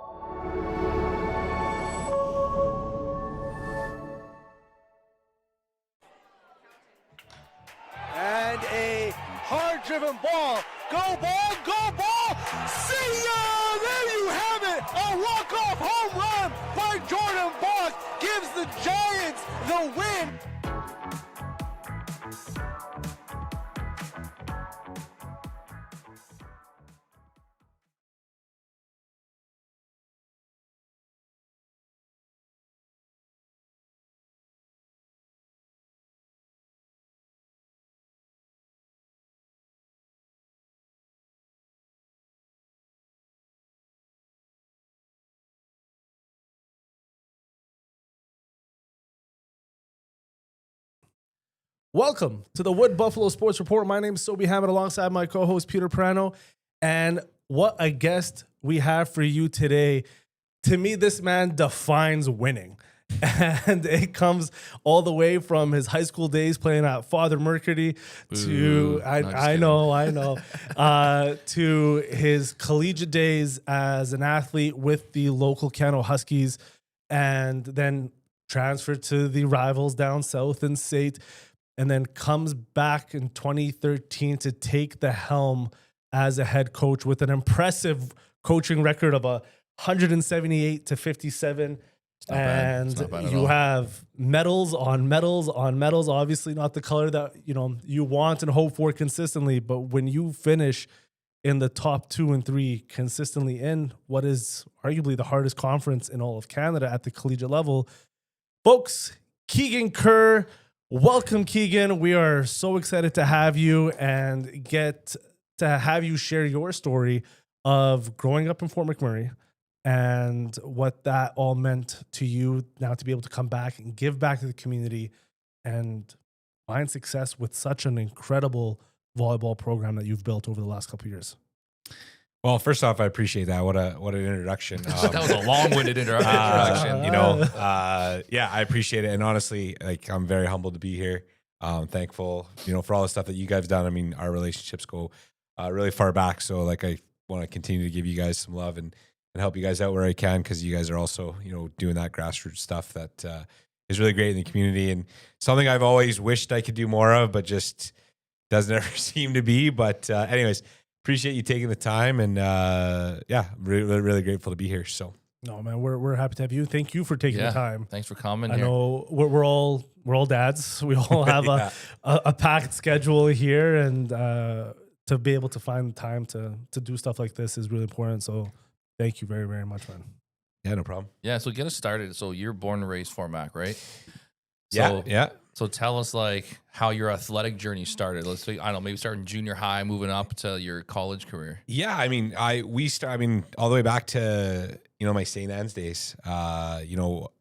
And a hard-driven ball. Go ball, go ball! See ya! There you have it! A walk-off home run by Jordan Bach gives the Giants the win. Welcome to the Wood Buffalo Sports Report. My name is Sobhi Hammett alongside my co-host Peter Prano. And what a guest we have for you today. To me, this man defines winning. And it comes all the way from his high school days playing at Father Mercury to, I know, to his collegiate days as an athlete with the local Cano Huskies, and then transferred to the rivals down south in SAIT. And then comes back in 2013 to take the helm as a head coach with an impressive coaching record of 178 to 57. And you have medals on medals on medals. Obviously not the color that you want and hope for consistently, but when you finish in the top 2 and 3 consistently in what is arguably the hardest conference in all of Canada at the collegiate level, folks, Keegan Kuhr. Welcome, Keegan. We are so excited to have you and get to have you share your story of growing up in Fort McMurray and what that all meant to you now to be able to come back and give back to the community and find success with such an incredible volleyball program that you've built over the last couple of years. Well, first off, I appreciate that. What an introduction. That was a long-winded introduction. I appreciate it. And honestly, I'm very humbled to be here. Thankful, for all the stuff that you guys have done. I mean, our relationships go really far back. So I want to continue to give you guys some love and help you guys out where I can, because you guys are also, doing that grassroots stuff that is really great in the community and something I've always wished I could do more of, but just doesn't ever seem to be. But anyways, appreciate you taking the time, and really, really grateful to be here. So, no, man, we're happy to have you. Thank you for taking the time. Thanks for coming. I know we're all dads. We all have a packed schedule here, and to be able to find time to do stuff like this is really important. So, thank you very, very much, man. Yeah, no problem. Yeah, so get us started. So you're born and raised Fort Mac, right? Yeah. So tell us how your athletic journey started. Let's say, I don't know, maybe starting junior high, moving up to your college career. Yeah, I mean, all the way back to my St. Anne's days.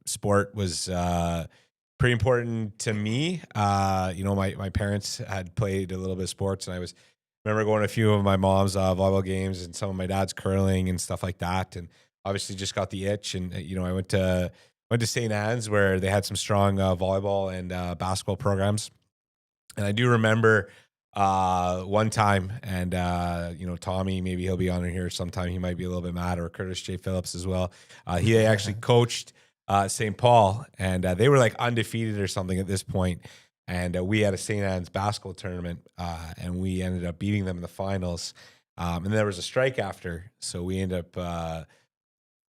Sport was pretty important to me. My parents had played a little bit of sports, and I remember going to a few of my mom's volleyball games and some of my dad's curling and stuff like that. And obviously just got the itch, and I went to St. Anne's, where they had some strong volleyball and basketball programs. And I do remember one time, and Tommy, maybe he'll be on here sometime. He might be a little bit mad, or Curtis J. Phillips as well. He actually coached St. Paul, and they were undefeated or something at this point. And we had a St. Anne's basketball tournament, and we ended up beating them in the finals. And there was a strike after, so we ended up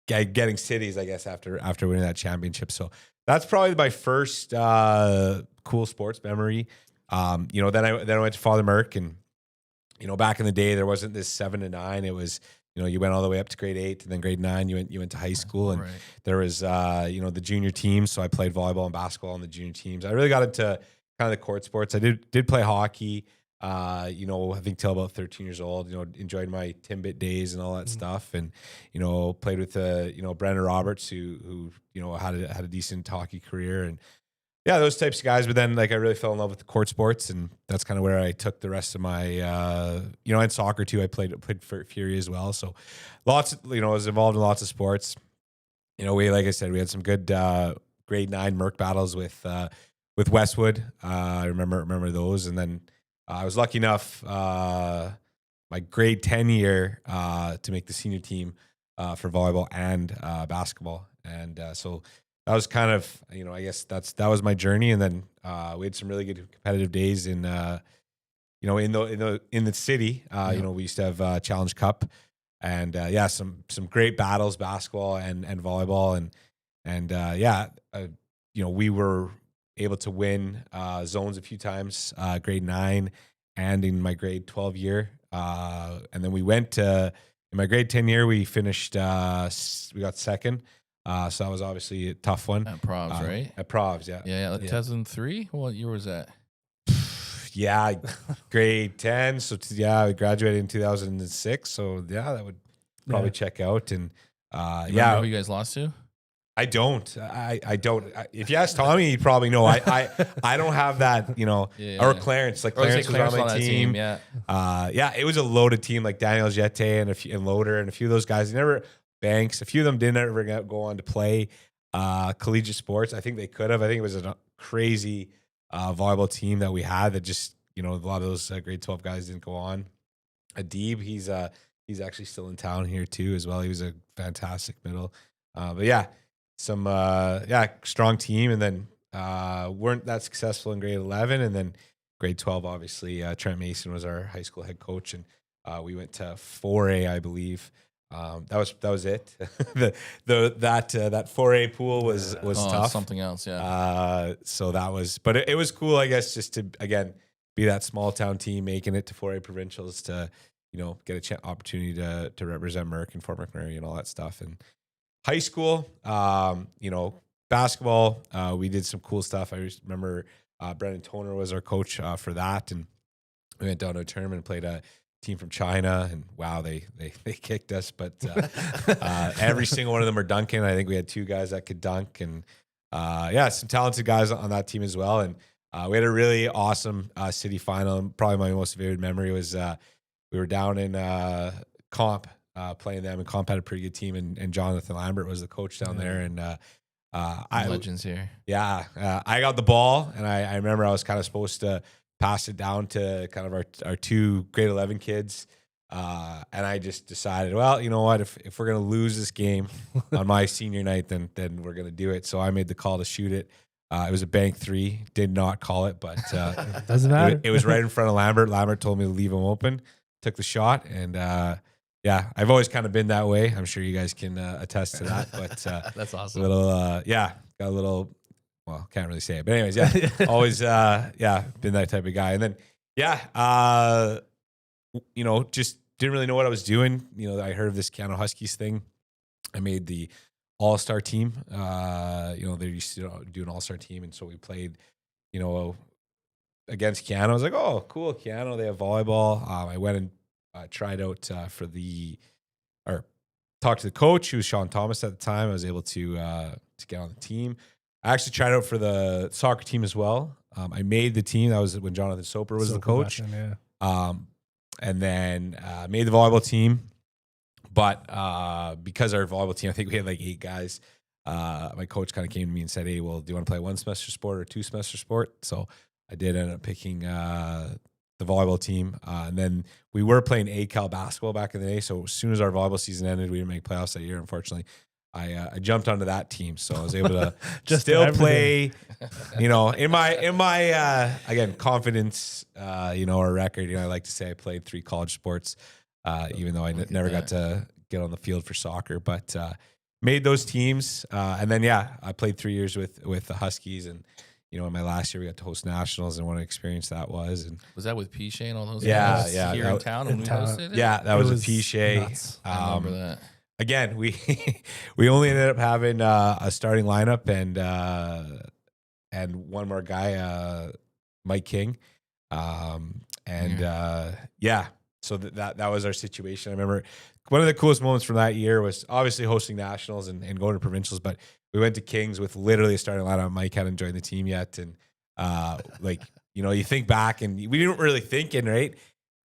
getting cities, I guess, after winning that championship. So that's probably my first cool sports memory. Then I went to Father Merc, and back in the day there wasn't this 7 to 9. It was you went all the way up to grade 8, and then grade 9 you went to high school, and there was the junior teams. So I played volleyball and basketball on the junior teams. I really got into kind of the court sports. I did play hockey. I think till about 13 years old, enjoyed my Timbit days and all that stuff. And, played with, Brandon Roberts, who had a decent hockey career, and yeah, those types of guys. But then I really fell in love with the court sports, and that's kind of where I took the rest of my, and soccer too. I played for Fury as well. So lots, I was involved in lots of sports. Like I said, we had some good, grade 9 Merc battles with Westwood. I remember those. And then, I was lucky enough my grade 10 year to make the senior team for volleyball and basketball. And so that was kind of, I guess that was my journey. And then we had some really good competitive days in the city. We used to have Challenge Cup, and some great battles, basketball and volleyball, and we were able to win zones a few times, grade 9 and in my grade 12 year. And then we went to, in my grade 10 year, we finished, we got second. So that was obviously a tough one. At Provs, right? At Provs, yeah. Yeah, 2003? What year was that? Yeah, grade 10. So, we graduated in 2006. So, that would probably check out. And, Remember who you guys lost to? I don't. I don't. If you ask Tommy, he'd probably know. I don't have that, or Clarence. Like Clarence was on my team. Yeah. It was a loaded team, like Daniel Jete and Loader and a few of those guys. They never, Banks, a few of them didn't ever go on to play collegiate sports. I think they could have. I think it was a crazy volleyball team that we had that just, a lot of those grade 12 guys didn't go on. Adib, he's actually still in town here too as well. He was a fantastic middle. Some strong team, and then weren't that successful in grade 11, and then grade 12 obviously Trent Mason was our high school head coach, and we went to 4A, I believe. That was it. that 4A pool was tough. Something else, so that was, but it was cool, I guess, just to again be that small town team making it to 4A provincials, to get a opportunity to represent Merck and Fort McMurray and all that stuff. And high school, basketball, we did some cool stuff. I remember Brendan Toner was our coach for that, and we went down to a tournament and played a team from China, and wow, they kicked us. But every single one of them are dunking. I think we had 2 guys that could dunk, and some talented guys on that team as well. And we had a really awesome city final. And probably my most vivid memory was we were down in comp. Playing them, and comp had a pretty good team, and Jonathan Lambert was the coach down there, and legends here. I got the ball, and I remember I was kind of supposed to pass it down to kind of our 2 grade 11 kids, and I just decided, well, you know what, if we're gonna lose this game on my senior night, then we're gonna do it. So I made the call to shoot it. It was a bank 3, did not call it, but doesn't matter. It was right in front of Lambert. Lambert told me to leave him open, took the shot, and I've always kind of been that way. I'm sure you guys can attest to that. But that's awesome. Got a little. Well, can't really say it, but anyways, always been that type of guy. And then just didn't really know what I was doing. I heard of this Keanu Huskies thing. I made the all-star team. They used to do an all-star team, and so we played, against Keanu. I was like, oh, cool, Keanu. They have volleyball. I went and tried out talked to the coach, who was Sean Thomas at the time. I was able to get on the team. I actually tried out for the soccer team as well. I made the team. That was when Jonathan Soper was the coach. And then made the volleyball team. But because our volleyball team, I think we had like 8 guys. My coach kind of came to me and said, hey, well, do you want to play 1 semester sport or 2 semester sport? So I did end up picking the volleyball team. And then we were playing ACAL basketball back in the day. So as soon as our volleyball season ended, we didn't make playoffs that year, unfortunately. I jumped onto that team. So I was able to still play, in my again, confidence, or record, I like to say I played 3 college sports, even though I never got to get on the field for soccer, but made those teams. And then, I played 3 years with the Huskies, and, in my last year we got to host nationals, and what an experience that was. And was that with Piche and all those guys? Here in town when we hosted it? Yeah, that was a Piche. I remember that. Again, we only ended up having a starting lineup and one more guy, Mike King, so that was our situation. I remember one of the coolest moments from that year was obviously hosting nationals and going to provincials, but we went to Kings with literally a starting lineup. Mike hadn't joined the team yet, and you think back, and we didn't really think in, right?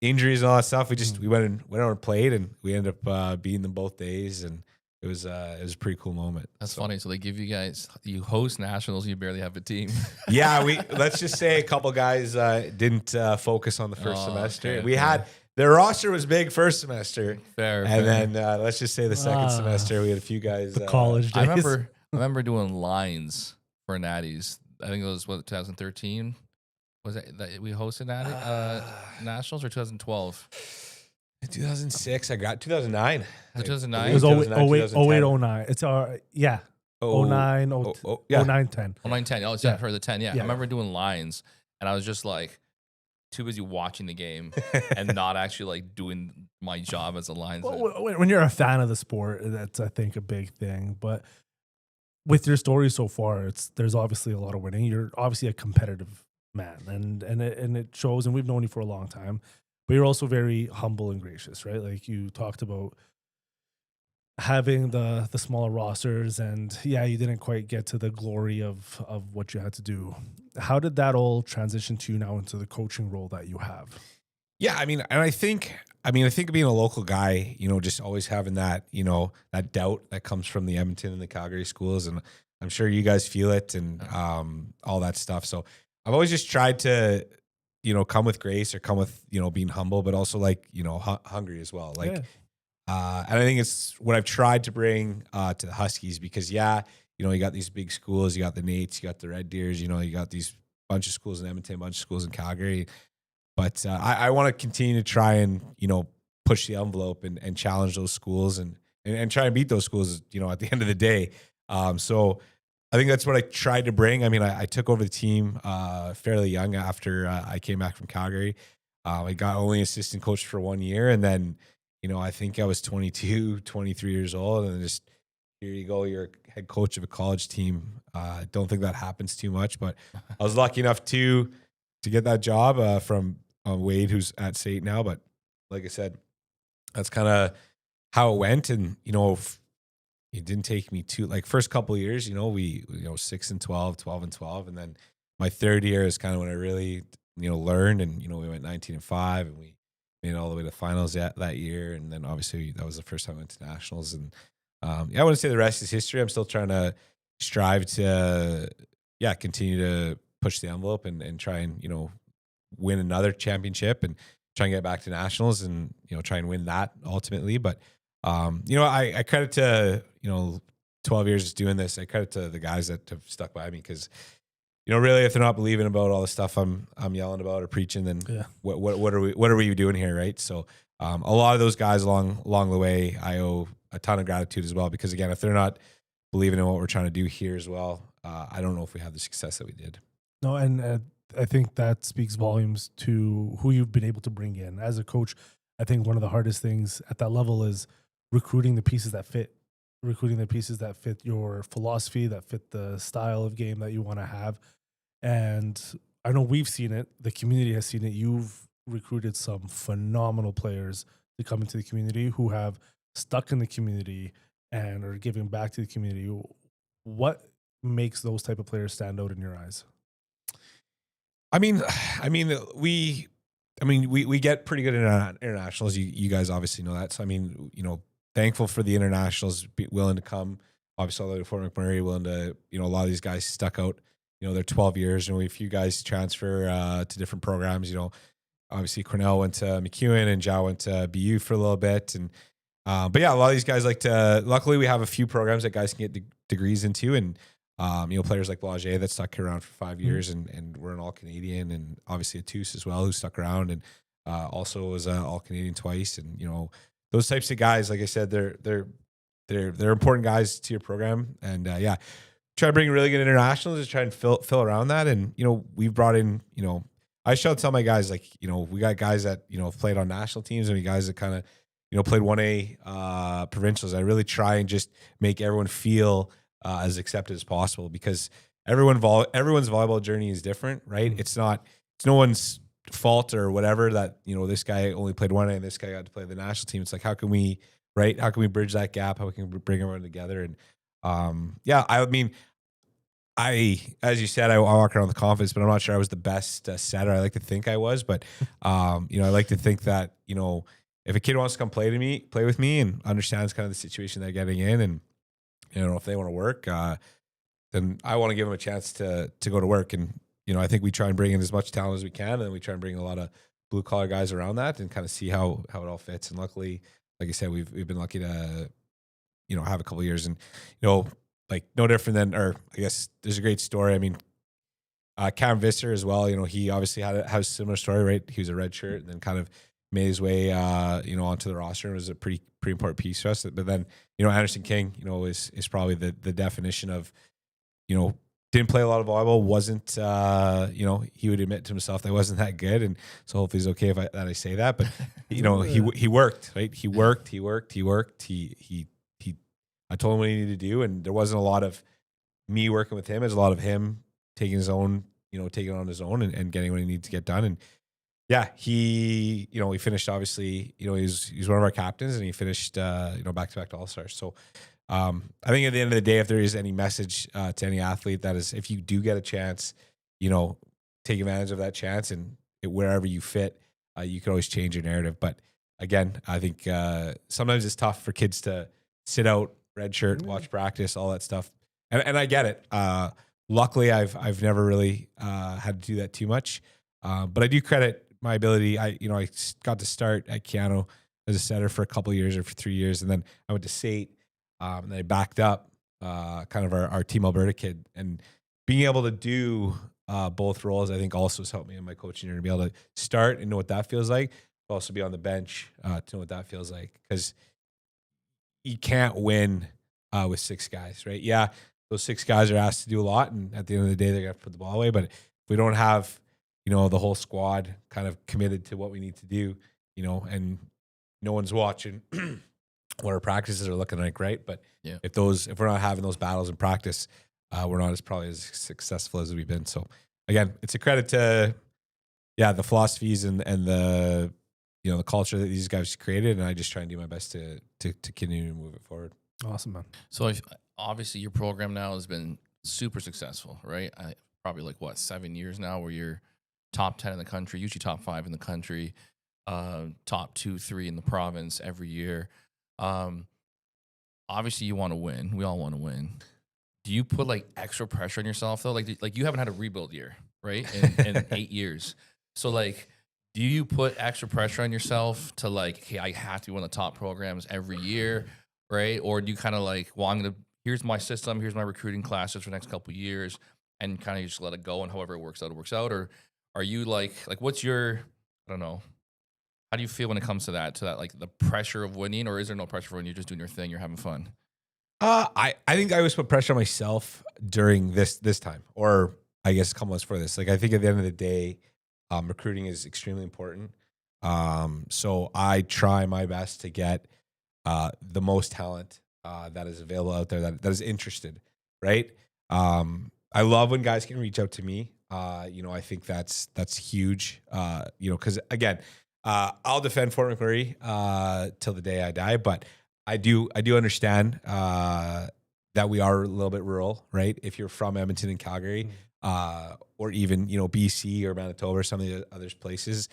Injuries and all that stuff. We went out and played, and we ended up beating them both days, and it was a pretty cool moment. That's funny. So they give you host nationals, you barely have a team. Yeah, let's just say a couple guys didn't focus on the first semester. Okay. We had their roster was big first semester. Fair. And then let's just say the second semester, we had a few guys. The college days. I remember doing lines for Natties. I think it was 2013. Was it that we hosted nationals or 2012? 2006. I got 2009. 2009. It was 08, 2010. 09. It's yeah. Oh, 09, yeah. 09, 10. 09, 10. Oh, it's Yeah. for the 10. Yeah. Yeah. I remember doing lines, and I was just like too busy watching the game and not actually like doing my job as a linesman. Well, when you're a fan of the sport, that's, I think, a big thing. But with your story so far, there's obviously a lot of winning. You're obviously a competitive man, and it shows. And we've known you for a long time. But you're also very humble and gracious, right? Like you talked about having the smaller rosters, and yeah, you didn't quite get to the glory of what you had to do. How did that all transition to you now into the coaching role that you have? Yeah, I mean, and I think being a local guy, just always having that, that doubt that comes from the Edmonton and the Calgary schools, and I'm sure you guys feel it and all that stuff. So I've always just tried to, come with grace or come with, being humble, but also like, hungry as well. Like, and I think it's what I've tried to bring to the Huskies because, you got these big schools, you got the Nates, you got the Red Deers, you got these bunch of schools in Edmonton, bunch of schools in Calgary. But I want to continue to try and, push the envelope and challenge those schools and try and beat those schools, at the end of the day. So I think that's what I tried to bring. I mean, I took over the team fairly young after I came back from Calgary. I got only assistant coach for 1 year. And then, I think I was 22, 23 years old. And just, here you go, you're head coach of a college team. I don't think that happens too much. But I was lucky enough to get that job from Wade, who's at State now. But like I said, that's kind of how it went. And, it didn't take me first couple of years, we 6 and 12, 12 and 12. And then my third year is kind of when I really, learned and, we went 19 and 5 and we made it all the way to finals that year. And then obviously that was the first time I went to nationals. And I wouldn't say the rest is history. I'm still trying to strive to, continue to push the envelope and try and, win another championship and try and get back to nationals and, try and win that ultimately. But, I credit to, 12 years doing this. I credit to the guys that have stuck by me because, really, if they're not believing about all the stuff I'm yelling about or preaching, then what are we doing here, right? So a lot of those guys along the way, I owe a ton of gratitude as well because again, if they're not believing in what we're trying to do here as well, I don't know if we have the success that we did. No, and I think that speaks volumes to who you've been able to bring in as a coach. I think one of the hardest things at that level is recruiting the pieces that fit your philosophy, that fit the style of game that you want to have. And I know we've seen it. The community has seen it. You've recruited some phenomenal players to come into the community who have stuck in the community and are giving back to the community. What makes those type of players stand out in your eyes? I mean, we get pretty good internationals. You guys obviously know that. So, I mean, thankful for the internationals willing to come. Obviously, all the way to Fort McMurray, willing to, a lot of these guys stuck out, they're 12 years. We have a few guys transfer to different programs. Obviously Cornell went to McEwen and Joe went to BU for a little bit. And, but yeah, a lot of these guys luckily we have a few programs that guys can get degrees into. And, players like Blager that stuck around for 5 years and we're an All-Canadian, and obviously Atus as well, who stuck around and also was All-Canadian twice. And, those types of guys, like I said, they're important guys to your program. And try to bring really good internationals to try and fill around that. And, we've brought in, I shall tell my guys, we got guys that, have played on national teams and we guys that kind of, played 1A provincials. I really try and just make everyone feel as accepted as possible because everyone's volleyball journey is different, right? It's no one's fault or whatever that, this guy only played 1A and this guy got to play the national team. It's like, how can we bridge that gap? How can we bring everyone together? And I mean, as you said, I walk around with confidence, but I'm not sure I was the best setter. I like to think I was, but I like to think that, if a kid wants to come play with me and understands kind of the situation they're getting in, and if they want to work, then I want to give them a chance to go to work. And I think we try and bring in as much talent as we can, and then we try and bring a lot of blue collar guys around that and kind of see how it all fits. And luckily, like I said, we've been lucky to, have a couple of years, and, like no different than, or I guess there's a great story. I mean, Cam Visser as well, he obviously has a similar story, right? He was a red shirt and then kind of made his way, onto the roster, and was a pretty important piece for us. But then, Anderson King, is probably the definition of, didn't play a lot of volleyball, wasn't, he would admit to himself that he wasn't that good. And so hopefully he's okay that I say that, but he worked, right? He worked. I told him what he needed to do. And there wasn't a lot of me working with him. There's a lot of him taking his own, taking it on his own and getting what he needs to get done. And yeah, he finished, obviously, he's one of our captains, and he finished, back-to-back to All-Stars. So I think at the end of the day, if there is any message to any athlete, that is, if you do get a chance, take advantage of that chance, and wherever you fit, you can always change your narrative. But again, I think sometimes it's tough for kids to sit out, red shirt, watch practice, all that stuff. And I get it. Luckily, I've never really had to do that too much. But I do credit my ability. I got to start at Keanu as a setter for a couple of years, or for 3 years. And then I went to SAIT, and I backed up kind of our Team Alberta kid. And being able to do both roles, I think also has helped me in my coaching journey, to be able to start and know what that feels like, but also be on the bench to know what that feels like. Because you can't win with 6 guys, right? Yeah, those 6 guys are asked to do a lot, and at the end of the day, they're going to put the ball away. But if we don't have, the whole squad kind of committed to what we need to do, and no one's watching what our practices are looking like, right? But if we're not having those battles in practice, we're not probably as successful as we've been. So again, it's a credit to, the philosophies and the, the culture that these guys created. And I just try and do my best to continue to move it forward. Awesome, man. So obviously your program now has been super successful, right? Probably 7 years now, where you're top 10 in the country, usually top 5 in the country, top 2, 3 in the province every year. Obviously you want to win. We all want to win. Do you put extra pressure on yourself though? Like you haven't had a rebuild year, right? In 8 years. So do you put extra pressure on yourself to hey, I have to be one of the top programs every year, right? Or do you kind of here's my system, here's my recruiting classes for the next couple of years, and kind of just let it go, and however it works out, it works out? Or are you what's your, I don't know, how do you feel when it comes to that the pressure of winning, or is there no pressure when you're just doing your thing, you're having fun? I think I always put pressure on myself during this time, or I guess a couple months for this. I think at the end of the day, recruiting is extremely important. So I try my best to get the most talent that is available out there that is interested, right? I love when guys can reach out to me. I think that's huge. Because again, I'll defend Fort McMurray till the day I die, but I do understand that we are a little bit rural, right? If you're from Edmonton and Calgary, or even BC or Manitoba or some of the other places,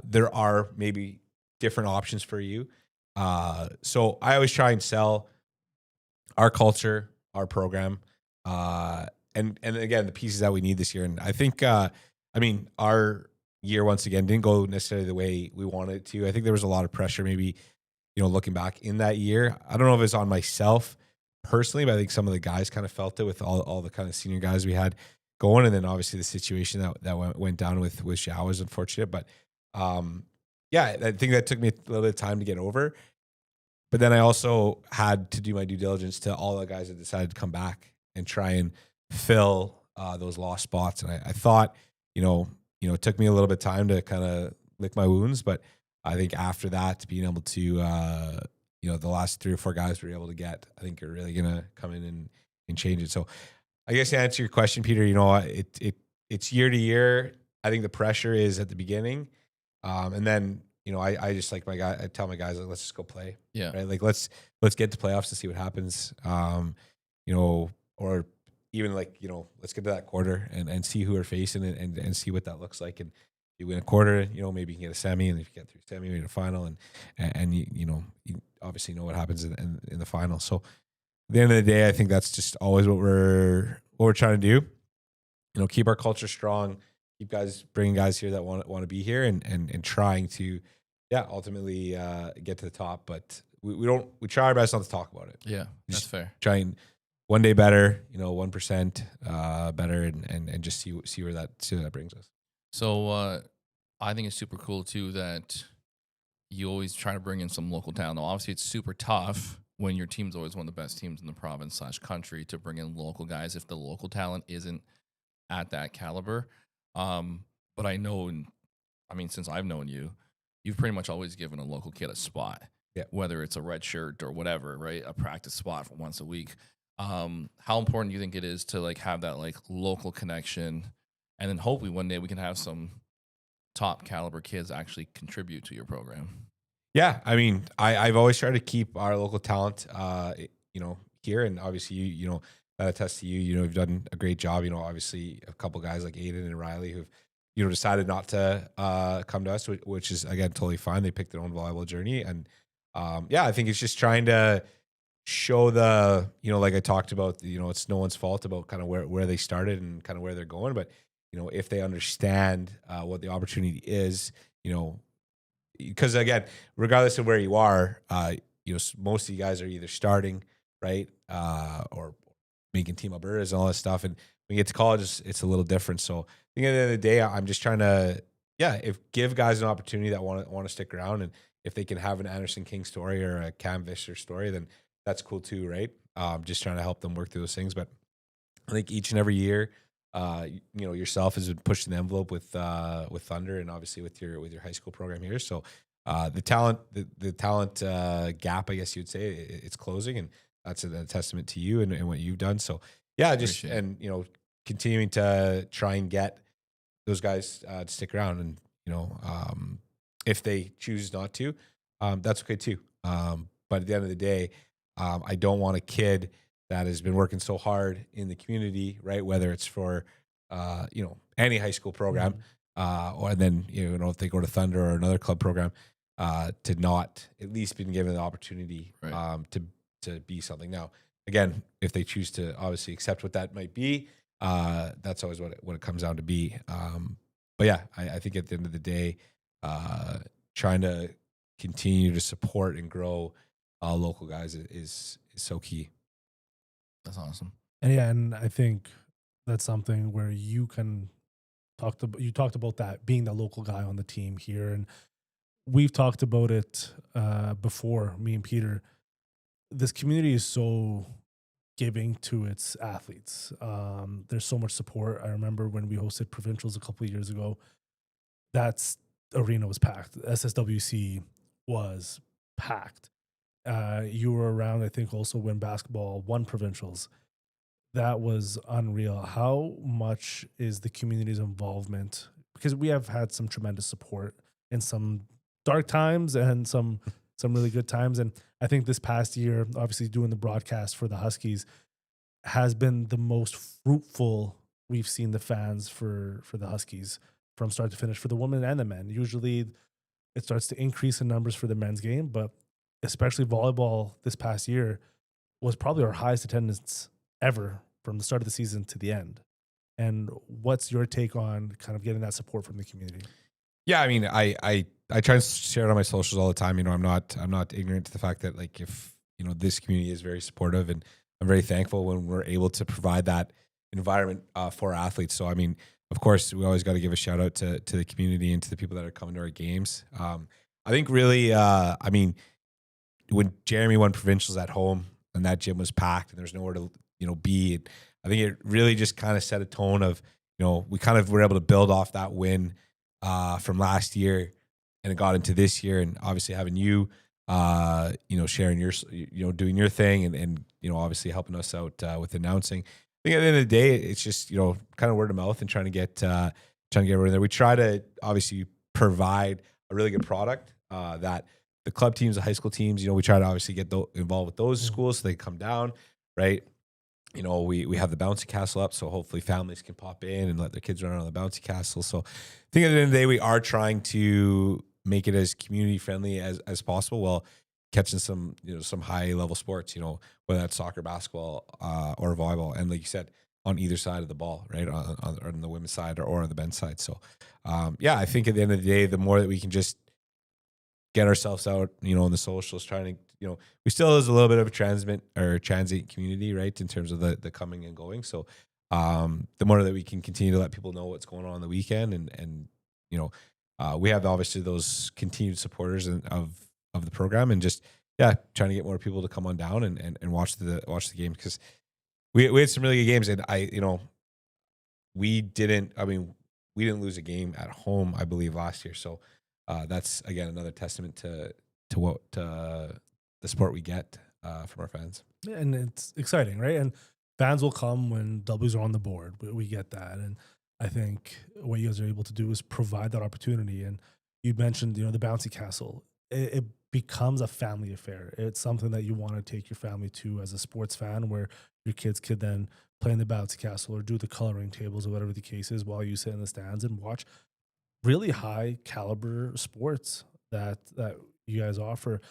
there are maybe different options for you. So I always try and sell our culture, our program, and again, the pieces that we need this year. And I think, our year once again didn't go necessarily the way we wanted it to. I think there was a lot of pressure, maybe, looking back in that year. I don't know if it's on myself personally, but I think some of the guys kind of felt it with all the kind of senior guys we had going. And then obviously the situation that went down with Xiao was unfortunate. But I think that took me a little bit of time to get over. But then I also had to do my due diligence to all the guys that decided to come back and try and fill those lost spots. And I thought, it took me a little bit of time to kind of lick my wounds, but I think after that, being able to, the last 3 or 4 guys we were able to get, I think are really going to come in and change it. So I guess to answer your question, Peter, it's year to year. I think the pressure is at the beginning. And then, I just I tell my guys, let's just go play. Yeah. Right. Let's get to playoffs to see what happens. Or even let's get to that quarter and see who we're facing and see what that looks like. And if you win a quarter, maybe you can get a semi, and if you get through semi, you get a final, and you obviously know what happens in the final. So at the end of the day, I think that's just always what we're trying to do. Keep our culture strong, keep bringing guys here that want to be here and trying to, ultimately get to the top. But we try our best not to talk about it. Yeah, that's fair. Try and one day better, 1% better, and just see where that brings us. So I think it's super cool too that you always try to bring in some local talent. Now, obviously, it's super tough when your team's always one of the best teams in the province / country to bring in local guys if the local talent isn't at that caliber. But I know, since I've known you, you've pretty much always given a local kid a spot, whether it's a red shirt or whatever, right? A practice spot for once a week. How important do you think it is to have that local connection, and then hopefully one day we can have some top caliber kids actually contribute to your program? Yeah, I've always tried to keep our local talent, here, and obviously you that attests to you. You've done a great job. Obviously a couple guys like Aiden and Riley who've decided not to come to us, which is again totally fine. They picked their own volleyball journey, and I think it's just trying to show like I talked about, it's no one's fault about kind of where they started and kind of where they're going, but if they understand what the opportunity is, because again, regardless of where you are, most of you guys are either starting, right, or making Team Albertas and all that stuff, and when you get to college, it's a little different. So I think at the end of the day, I'm just trying to, give guys an opportunity that want to stick around, and if they can have an Anderson King story or a Cam Visser story, then that's cool too, right? Just trying to help them work through those things. But I think each and every year, yourself has been pushing the envelope with Thunder, and obviously with your high school program here. So the talent gap, I guess you'd say, it's closing, and that's a testament to you and what you've done. So continuing to try and get those guys to stick around, and if they choose not to, that's okay too. But at the end of the day, I don't want a kid that has been working so hard in the community, right? Whether it's for, any high school program, or then, if they go to Thunder or another club program, to not at least been given the opportunity, to be something. Now, again, if they choose to obviously accept what that might be, that's always what it comes down to be. But yeah, I think at the end of the day, trying to continue to support and grow local guys is so key. That's awesome. And I think that's something where you talked about that being the local guy on the team here, and we've talked about it before, me and Peter. This community is so giving to its athletes. There's so much support. I remember when we hosted provincials a couple of years ago, that arena was packed. SSWC was packed. You were around, I think, also when basketball won provincials. That was unreal. How much is the community's involvement? Because we have had some tremendous support in some dark times and some really good times. And I think this past year, obviously doing the broadcast for the Huskies has been the most fruitful we've seen the fans for the Huskies from start to finish, for the women and the men. Usually it starts to increase in numbers for the men's game, but especially volleyball this past year was probably our highest attendance ever from the start of the season to the end. And what's your take on kind of getting that support from the community? Yeah, I try and share it on my socials all the time. I'm not ignorant to the fact that if this community is very supportive, and I'm very thankful when we're able to provide that environment for our athletes. So of course, we always got to give a shout out to the community and to the people that are coming to our games. I think really, when Jeremy won provincials at home and that gym was packed and there's nowhere to, be, I think it really just kind of set a tone of, we kind of were able to build off that win from last year, and it got into this year, and obviously having you, sharing your, doing your thing, and obviously helping us out with announcing. I think at the end of the day, it's just, kind of word of mouth and trying to get everyone there. We try to obviously provide a really good product that the club teams, the high school teams, we try to obviously get involved with those schools so they come down, right? We have the bouncy castle up, so hopefully families can pop in and let their kids run around the bouncy castle. So I think at the end of the day, we are trying to make it as community friendly as possible while catching some high level sports, whether that's soccer, basketball, or volleyball. And like you said, on either side of the ball, right? On the women's side or on the men's side. So, I think at the end of the day, the more that we can just get ourselves out, on the socials, trying to, we still is a little bit of a transient community, right? In terms of the coming and going. So, the more that we can continue to let people know what's going on the weekend and we have obviously those continued supporters of the program and just, trying to get more people to come on down and watch the game because we had some really good games and we didn't lose a game at home, I believe, last year. So that's again another testament to what the sport we get from our fans. Yeah, and it's exciting, right? And fans will come when W's are on the board. We get that, and I think what you guys are able to do is provide that opportunity. And you mentioned, the bouncy castle. It becomes a family affair. It's something that you want to take your family to as a sports fan, where your kids could then play in the bouncy castle or do the coloring tables or whatever the case is while you sit in the stands and watch really high caliber sports that you guys offer.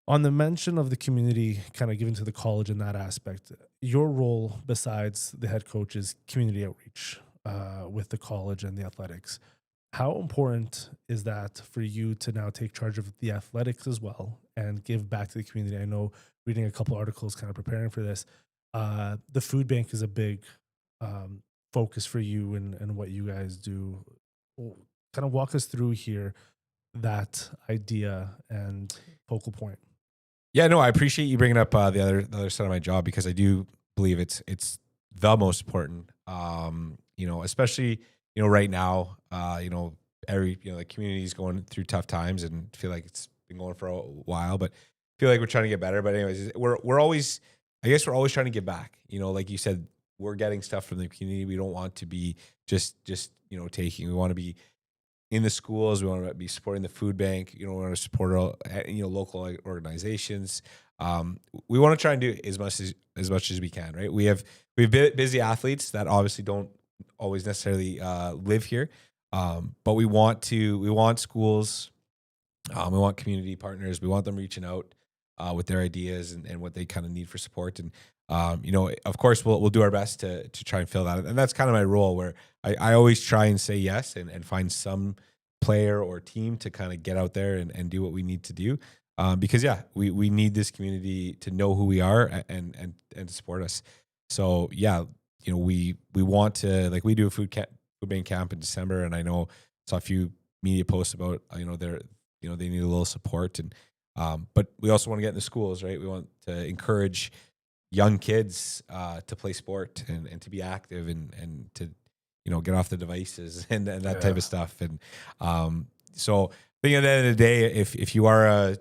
On the mention of the community, kind of given to the college in that aspect, your role besides the head coach is community outreach with the college and the athletics. How important is that for you to now take charge of the athletics as well and give back to the community? I know reading a couple articles kind of preparing for this, the food bank is a big focus for you and what you guys do. Kind of walk us through here that idea and focal point. Yeah, no, I appreciate you bringing up the other side of my job because I do believe it's the most important. Especially right now, the community is going through tough times and feel like it's been going for a while, but feel like we're trying to get better. But anyways, we're always trying to give back. Like you said, we're getting stuff from the community. We don't want to be just taking. We want to be in the schools. We want to be supporting the food bank. We want to support local organizations. We want to try and do as much as we can. Right? We have busy athletes that obviously don't always necessarily live here, but we want schools. We want community partners. We want them reaching out with their ideas and what they kind of need for support. And of course, we'll do our best to try and fill that. And that's kind of my role, where I always try and say yes and find some player or team to kind of get out there and do what we need to do. Because we need this community to know who we are and to support us. So we want to, like, we do a food bank camp in December, and I saw a few media posts about they need a little support, and but we also want to get in the schools, right? We want to encourage young kids to play sport and to be active and to get off the devices and that type of stuff. And so I think at the end of the day, if you are a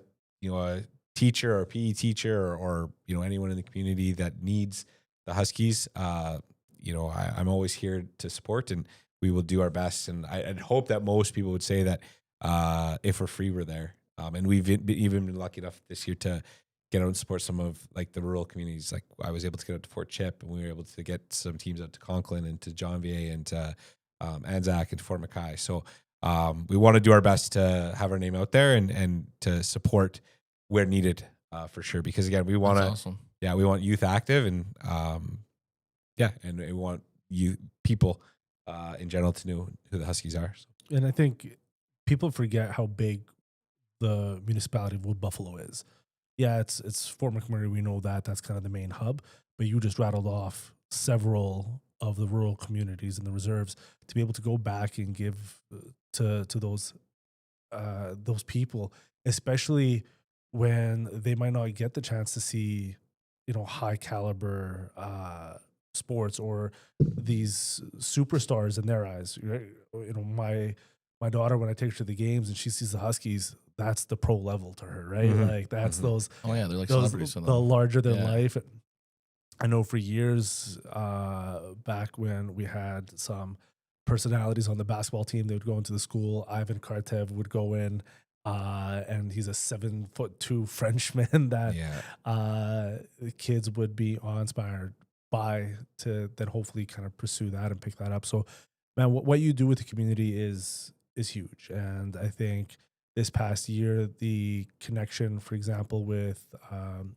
teacher or a PE teacher or anyone in the community that needs the Huskies, I'm always here to support, and we will do our best. And I'd hope that most people would say that if we're free, we're there. And we've even been lucky enough this year to get out and support some of like the rural communities. Like I was able to get out to Fort Chip, and we were able to get some teams out to Conklin and to Johnvier and to Anzac and to Fort McKay. So we want to do our best to have our name out there and to support where needed for sure. Because again, we want to, we want youth active and and we want people in general to know who the Huskies are. So. And I think people forget how big the municipality of Wood Buffalo is. Yeah, it's Fort McMurray. We know that that's kind of the main hub, but you just rattled off several of the rural communities and the reserves to be able to go back and give to those people, especially when they might not get the chance to see, high caliber sports or these superstars in their eyes. Right? My daughter, when I take her to the games and she sees the Huskies, that's the pro level to her, right? Mm-hmm. Like that's those. Oh yeah, they're like celebrities. The larger than life. I know for years back when we had some personalities on the basketball team, they would go into the school. Ivan Kartev would go in, and he's a 7'2" Frenchman that the kids would be awe-inspired by to then hopefully kind of pursue that and pick that up. So, man, what you do with the community is huge, and I think this past year, the connection, for example, with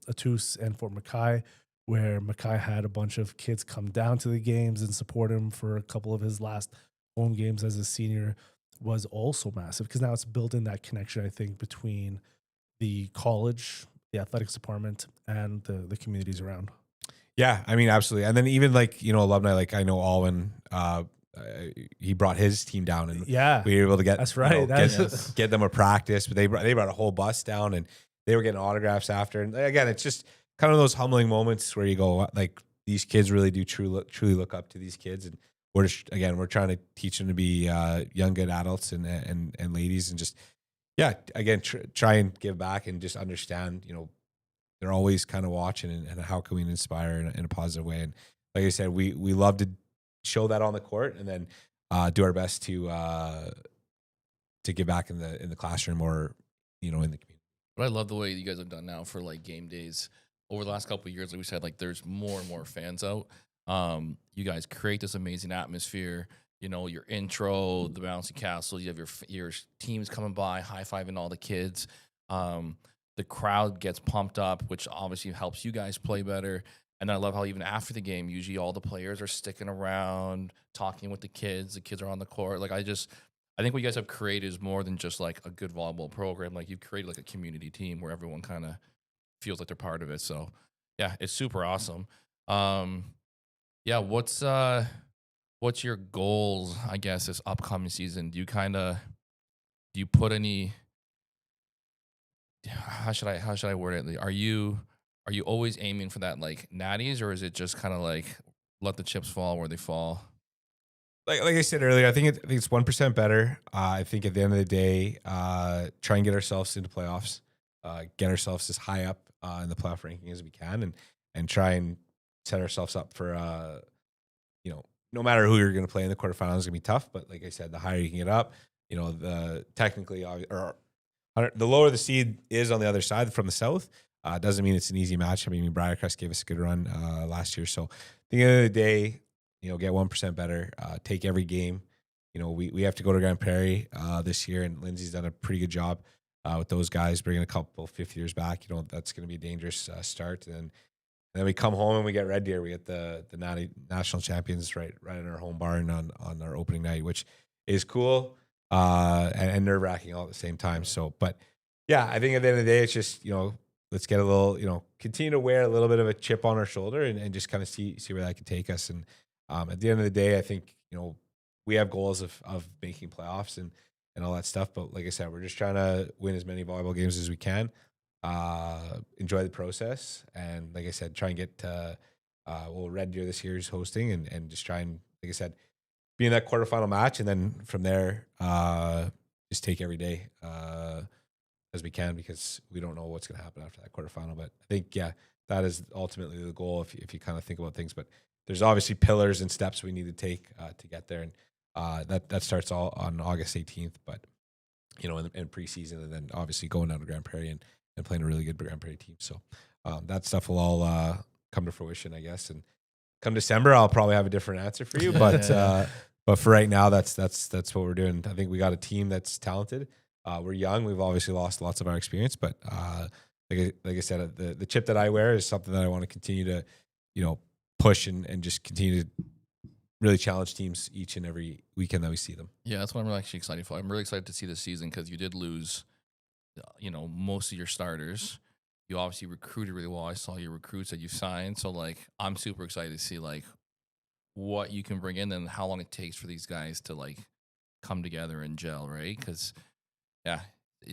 Atus and Fort McKay where Mackay had a bunch of kids come down to the games and support him for a couple of his last home games as a senior, was also massive, because now it's building that connection, I think, between the college, the athletics department, and the communities around. Yeah, I mean, absolutely. And then even like, alumni, like I know Alwyn, he brought his team down, and Yeah, we were able to get, that's right. get them a practice, but they brought a whole bus down, and they were getting autographs after. And again, it's just kind of those humbling moments where you go, like, these kids really do truly look up to these kids. And we're trying to teach them to be young, good adults and ladies, and just, again, try and give back and just understand, they're always kind of watching, and how can we inspire in a positive way. And like I said, we love to show that on the court, and then do our best to give back in the classroom, or, in the community. But I love the way you guys have done now for like game days over the last couple of years. Like we said, like there's more and more fans out. You guys create this amazing atmosphere. Your intro, the bouncy castle. You have your teams coming by, high-fiving all the kids. The crowd gets pumped up, which obviously helps you guys play better. And I love how even after the game, usually all the players are sticking around, talking with the kids. The kids are on the court. Like I think what you guys have created is more than just like a good volleyball program. Like you've created like a community team where everyone kind of feels like they're part of it. So yeah, it's super awesome. What's your goals, I guess, this upcoming season? Do you put any, how should I word it? Are you always aiming for that like natties, or is it just kind of like let the chips fall where they fall? Like I said earlier, I think it's 1% better. I think at the end of the day, try and get ourselves into playoffs, get ourselves as high up in the playoff ranking as we can, and try and set ourselves up for, no matter who you're going to play in the quarterfinals is going to be tough. But like I said, the higher you can get up, the technically, or the lower the seed is on the other side from the south, doesn't mean it's an easy match. I mean, Briarcrest gave us a good run last year. So at the end of the day, get 1% better, take every game. We have to go to Grand Prairie this year, and Lindsay's done a pretty good job with those guys, bringing a couple 5th years back. That's going to be a dangerous start. And then we come home and we get Red Deer. We get the national champions right in our home barn on our opening night, which is cool and nerve-wracking all at the same time. So, but yeah, I think at the end of the day, it's just, let's get a little, continue to wear a little bit of a chip on our shoulder, and just kind of see where that can take us. And at the end of the day, I think, we have goals of making playoffs and all that stuff. But like I said, we're just trying to win as many volleyball games as we can, enjoy the process. And like I said, try and get Red Deer this year is hosting, and just try and, like I said, be in that quarterfinal match. And then from there, just take every day as we can, because we don't know what's going to happen after that quarterfinal. But I think, that is ultimately the goal if you kind of think about things. But there's obviously pillars and steps we need to take to get there. And that starts all on August 18th, but in preseason, and then obviously going down to Grand Prairie and playing a really good Grand Prairie team. So that stuff will all come to fruition, I guess. And come December, I'll probably have a different answer for you. But for right now, that's what we're doing. I think we got a team that's talented. We're young. We've obviously lost lots of our experience, but like I said, the chip that I wear is something that I want to continue to, push and just continue to really challenge teams each and every weekend that we see them. Yeah, that's what I'm really actually excited for. I'm really excited to see this season, because you did lose, most of your starters. You obviously recruited really well. I saw your recruits that you signed. So, like, I'm super excited to see, like, what you can bring in and how long it takes for these guys to, like, come together and gel, right? Because, yeah,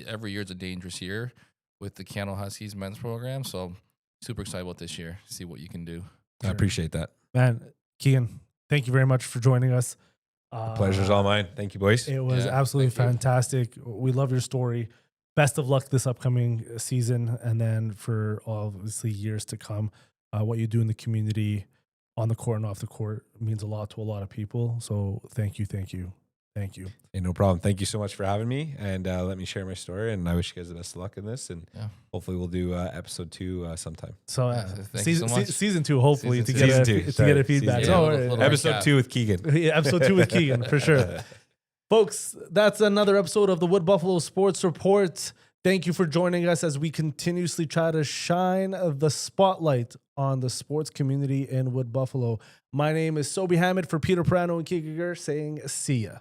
every year is a dangerous year with the Candle Huskies men's program. So, super excited about this year. See what you can do. I appreciate that. Man, Keegan, thank you very much for joining us. The pleasure's all mine. Thank you, boys. It was absolutely fantastic. We love your story. Best of luck this upcoming season, and then for obviously years to come. What you do in the community, on the court and off the court, means a lot to a lot of people. So thank you. Hey, no problem. Thank you so much for having me, and let me share my story. And I wish you guys the best of luck in this. And hopefully we'll do episode 2 sometime. So season, season 2, hopefully to get a feedback. Episode 2 with Keegan. Yeah, episode 2 with Keegan for sure. Folks, that's another episode of the Wood Buffalo Sports Report. Thank you for joining us as we continuously try to shine the spotlight on the sports community in Wood Buffalo. My name is Sobhi Hamid for Peter Prano and Keegan Kuhr saying see ya.